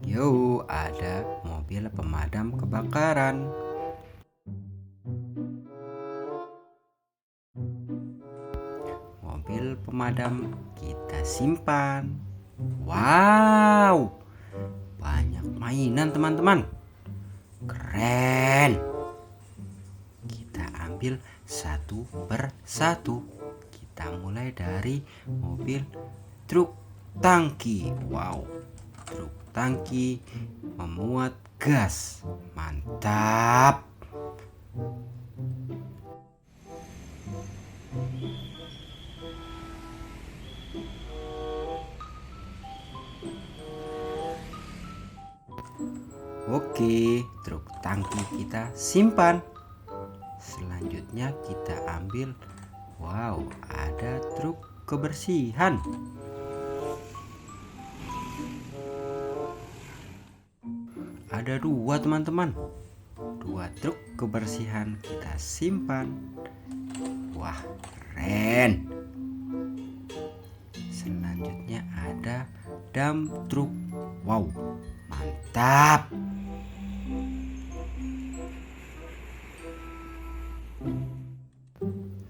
Yo, ada mobil pemadam kebakaran. Mobil pemadam kita simpan. Wow, banyak mainan teman-teman. Keren. Kita ambil satu per satu. Kita mulai dari mobil truk tangki. Wow, truk tangki memuat gas. Mantap. Oke, truk tangki kita simpan. Selanjutnya kita ambil. Wow, ada truk kebersihan. Ada dua teman-teman. Dua truk kebersihan kita simpan. Wah, keren. Selanjutnya ada dump truk. Wow, mantap.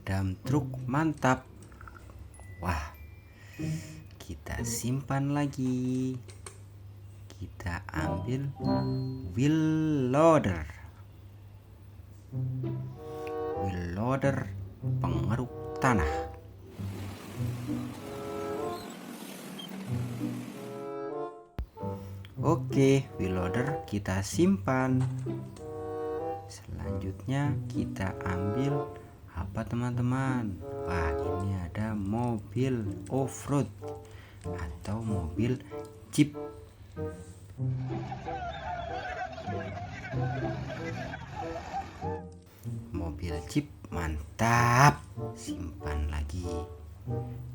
Dump truk mantap. Wah, kita simpan lagi. Kita ambil wheel loader. Wheel loader pengeruk tanah. Oke, wheel loader kita simpan. Selanjutnya kita ambil apa teman-teman? Wah, ini ada mobil off-road atau mobil jeep. Mobil jeep mantap. Simpan lagi.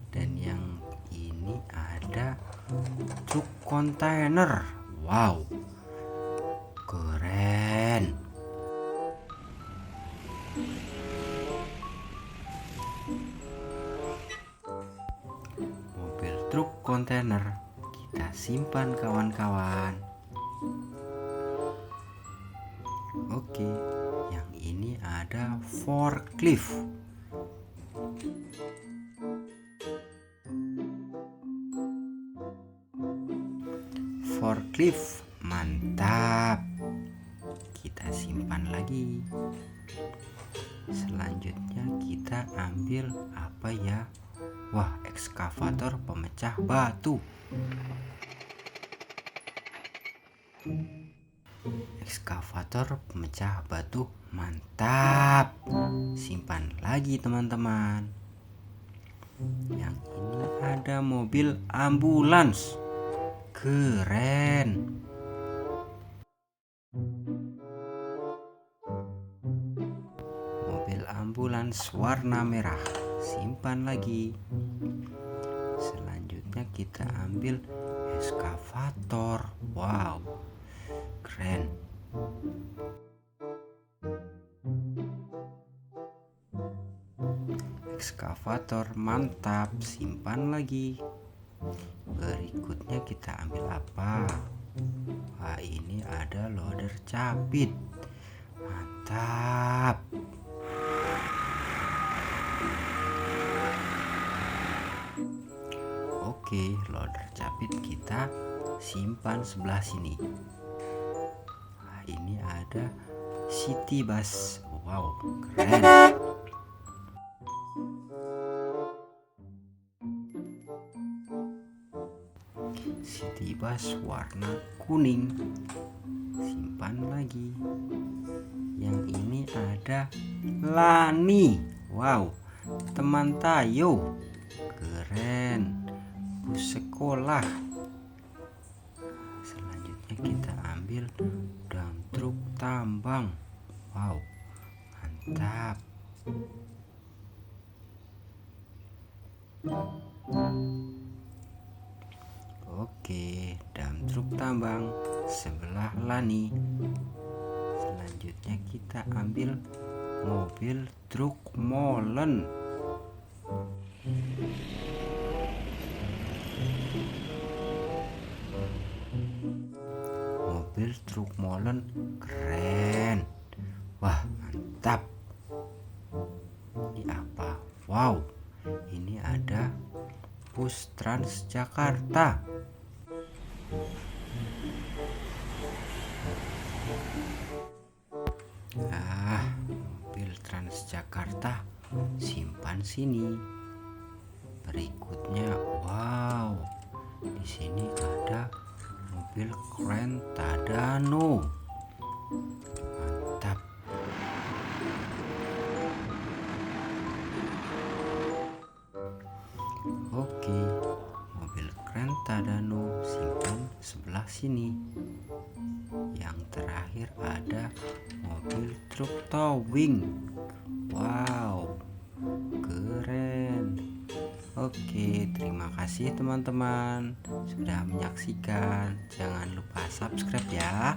Dan yang ini ada truk kontainer. Wow, keren. Mobil truk kontainer kita simpan kawan-kawan. Oke, yang ini ada forklift. Forklift mantap. Kita simpan lagi. Selanjutnya kita ambil apa ya? Wah, ekskavator pemecah batu. Ekskavator pemecah batu mantap. Simpan lagi teman-teman. Yang ini ada mobil ambulans. Keren. Mobil ambulans warna merah. Simpan lagi. Selanjutnya kita ambil ekskavator. Wow, keren. Ekskavator mantap. Simpan lagi. Berikutnya kita ambil apa? Wah, ini ada loader capit. Mantap. Oke, loader capit kita simpan sebelah sini. Nah, ini ada city bus. Wow, keren. City bus warna kuning. Simpan lagi. Yang ini ada Lani. Wow, teman Tayo. Keren. Bus sekolah. Selanjutnya kita ambil dump truk tambang. Wow, mantap. Oke, dump truk tambang sebelah Lani. Selanjutnya kita ambil mobil truk molen. truk molen keren. Wah, mantap. Ini apa? Wow, ini ada bus Transjakarta. Mobil Transjakarta simpan sini. Berikutnya, wow, di sini ada mobil keren Tadano. Mantap. Oke, mobil keren Tadano simpan sebelah sini. Yang terakhir ada mobil truk towing. Wow, keren. Oke, terima kasih teman-teman sudah menyaksikan. Jangan lupa subscribe ya.